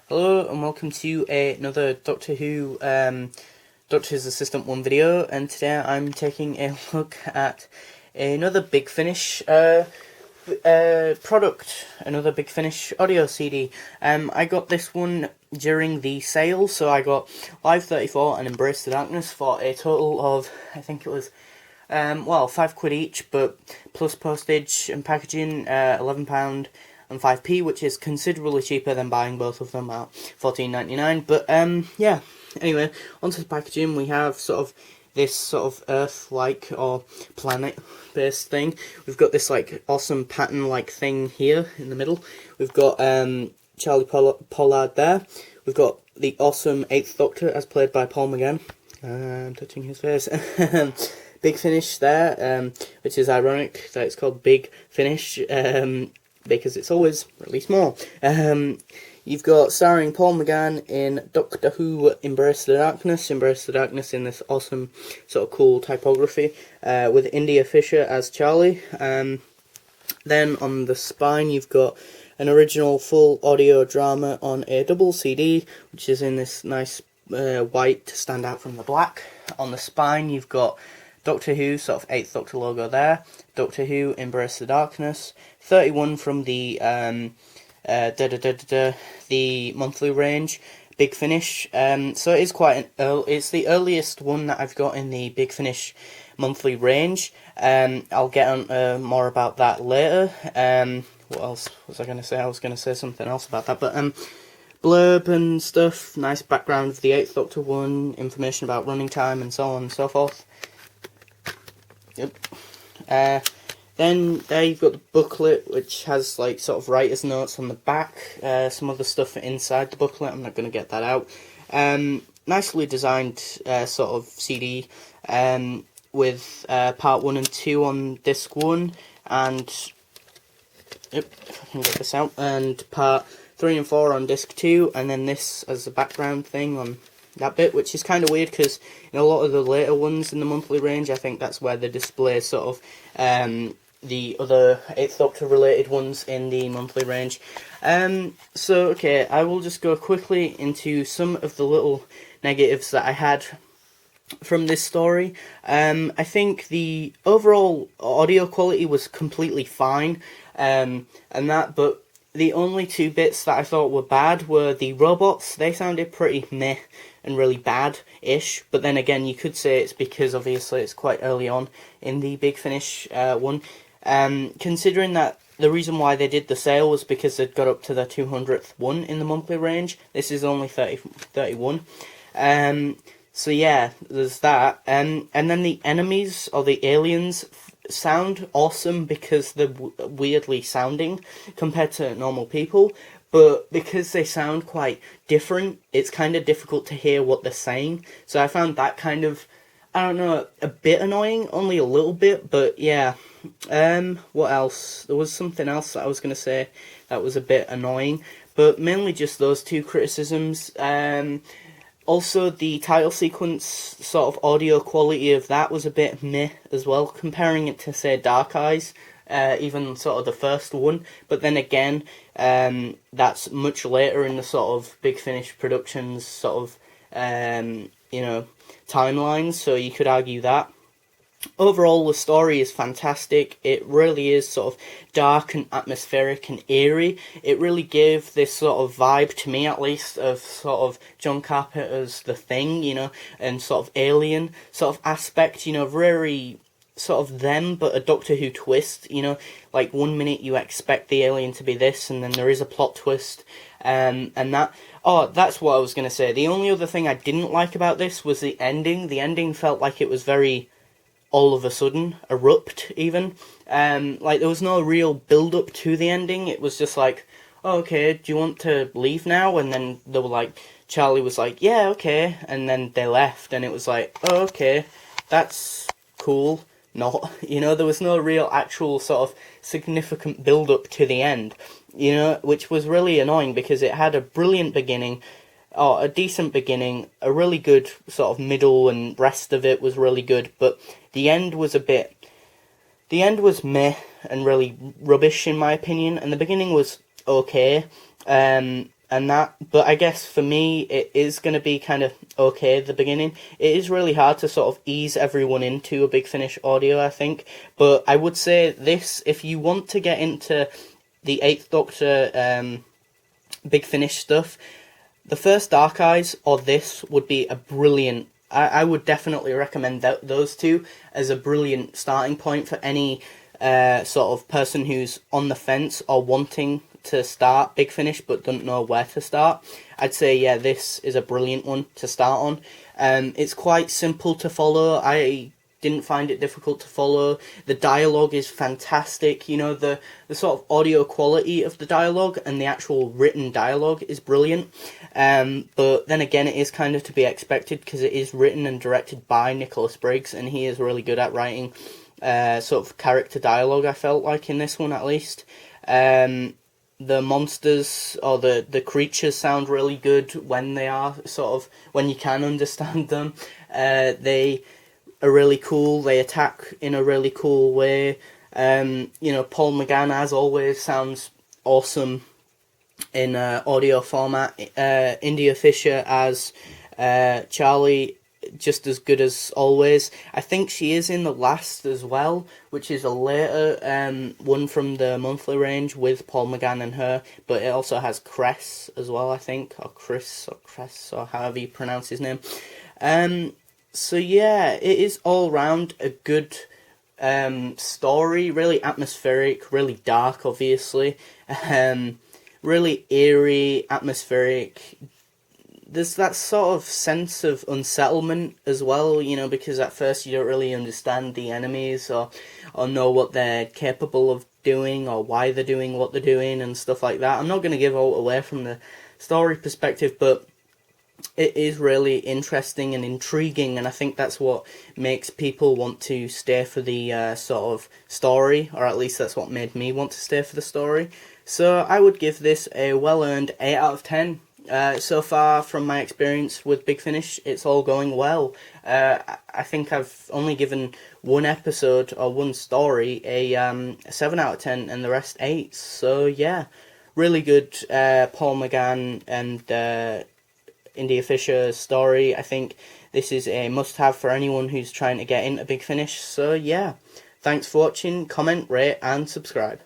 Hello and welcome to another Doctor Who Doctor's Assistant 1 video, and today I'm taking a look at another Big Finish product, another Big Finish audio CD. I got this one during the sale, so I got Live 34 and Embrace the Darkness for a total of, I think it was, £5 each, but plus postage and packaging, £11 and 5p, which is considerably cheaper than buying both of them at $14.99. But yeah. Anyway, onto the packaging. We have sort of this sort of Earth-like or planet-based thing. We've got this like awesome pattern-like thing here in the middle. We've got Charlie Pollard there. We've got the awesome 8th Doctor as played by Paul McGann. I'm touching his face. Big Finish there, which is ironic that it's called Big Finish. Because it's always released more. You've got starring Paul McGann in Doctor Who Embrace the Darkness in this awesome sort of cool typography, with India Fisher as Charlie. Then on the spine you've got an original full audio drama on a double CD, which is in this nice white to stand out from the black. On the spine you've got Doctor Who, sort of 8th Doctor logo there, Doctor Who Embrace the Darkness, 31 from the the monthly range, Big Finish. So it is quite it's the earliest one that I've got in the Big Finish monthly range. I'll get on more about that later. What else was I going to say? I was going to say something else about that, but blurb and stuff, nice background of the 8th Doctor one, information about running time and so on and so forth. Yep. Then there you've got the booklet, which has like sort of writer's notes on the back, some other stuff inside the booklet. I'm not going to get that out. Nicely designed sort of CD, with part 1 and 2 on disc 1, and yep, if I can get this out, and part 3 and 4 on disc 2, and then this as a background thing on that bit, which is kind of weird because in a lot of the later ones in the monthly range, I think that's where they display sort of the other 8th Doctor related ones in the monthly range. So okay, I will just go quickly into some of the little negatives that I had from this story. I think the overall audio quality was completely fine, but the only two bits that I thought were bad were the robots. They sounded pretty meh and really bad-ish, but then again, you could say it's because obviously it's quite early on in the Big Finish one. Considering that the reason why they did the sale was because they'd got up to their 200th one in the monthly range. This is only 31. So yeah, there's that. And then the enemies, or the aliens, sound awesome because they're weirdly sounding compared to normal people, but because they sound quite different, it's kind of difficult to hear what they're saying. So I found that kind of, I don't know, a bit annoying, only a little bit, but yeah. What else? There was something else that I was going to say that was a bit annoying, but mainly just those two criticisms. Also, the title sequence sort of audio quality of that was a bit meh as well, comparing it to, say, Dark Eyes, even sort of the first one. But then again, that's much later in the sort of Big Finish Productions sort of, timelines, so you could argue that. Overall, the story is fantastic. It really is sort of dark and atmospheric and eerie. It really gave this sort of vibe, to me at least, of sort of John Carpenter's The Thing, and sort of alien sort of aspect, very sort of them, but a Doctor Who twist, like 1 minute you expect the alien to be this, and then there is a plot twist, and that. Oh, that's what I was going to say. The only other thing I didn't like about this was the ending. The ending felt like it was very all of a sudden, abrupt even. Like there was no real build-up to the ending. It was just like, oh, okay, do you want to leave now? And then they were like, Charlie was like, yeah, okay, and then they left, and it was like, oh, okay, that's cool. Not, there was no real actual sort of significant build-up to the end, which was really annoying because it had a brilliant beginning, or a decent beginning, a really good sort of middle, and rest of it was really good, but the end was meh and really rubbish in my opinion, and the beginning was okay, and that. But I guess for me, it is going to be kind of okay at the beginning. It is really hard to sort of ease everyone into a Big Finish audio, I think. But I would say this, if you want to get into the Eighth Doctor Big Finish stuff, the first Dark Eyes or this would be a brilliant. I would definitely recommend those two as a brilliant starting point for any sort of person who's on the fence or wanting to start Big Finish but don't know where to start. I'd say, yeah, this is a brilliant one to start on. It's quite simple to follow. I didn't find it difficult to follow. The dialogue is fantastic. You know, the sort of audio quality of the dialogue and the actual written dialogue is brilliant. But then again, it is kind of to be expected because it is written and directed by Nicholas Briggs, and he is really good at writing sort of character dialogue, I felt like, in this one at least. The monsters or the creatures sound really good when they are sort of, when you can understand them. They are really cool. They attack in a really cool way. You know, Paul McGann, as always, sounds awesome in audio format. India Fisher as Charlie, just as good as always. I think she is in the last as well, which is a later one from the monthly range with Paul McGann and her, but it also has Cress as well, I think, or Chris, or Cress, or however you pronounce his name. So yeah, it is all round a good story, really atmospheric, really dark, obviously, really eerie, atmospheric. There's that sort of sense of unsettlement as well, you know, because at first you don't really understand the enemies or know what they're capable of doing or why they're doing what they're doing and stuff like that. I'm not going to give all away from the story perspective, but it is really interesting and intriguing, and I think that's what makes people want to stay for the sort of story, or at least that's what made me want to stay for the story. So I would give this a well-earned 8 out of 10. So far, from my experience with Big Finish, it's all going well. I think I've only given one episode or one story a 7 out of 10 and the rest 8. So yeah, really good Paul McGann and India Fisher story. I think this is a must-have for anyone who's trying to get into Big Finish. So yeah, thanks for watching, comment, rate and subscribe.